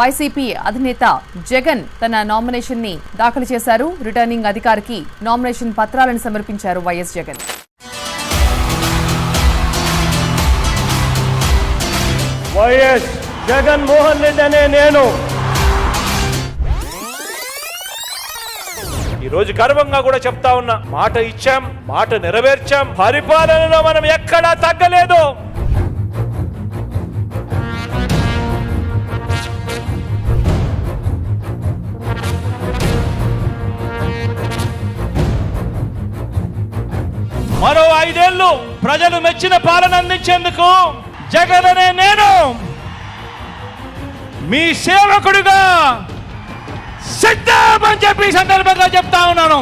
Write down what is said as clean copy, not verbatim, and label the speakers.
Speaker 1: YCP అధినేత జగన్ తన nomination ని దాఖలు చేశారు. రిటర్నింగ్ అధికారికి నామినేషన్ పత్రాలను సమర్పించారు వైఎస్ జగన్.
Speaker 2: వైఎస్ జగన్మోహన్ రెడ్డి అనే నేను ఈ రోజు గర్వంగా కూడా చెప్తా ఉన్నా, మాట ఇచ్చాం, మాట నెరవేర్చాం, పరిపాలనలో మనం ఎక్కడా తగ్గలేదు. మరో 5 ఏళ్లు ప్రజలు మెచ్చిన పాలన అందించేందుకు జగన్ అనే నేను మీ సేవకుడిగా సిద్ధమని చెప్పి సందర్భంగా చెప్తా ఉన్నాను.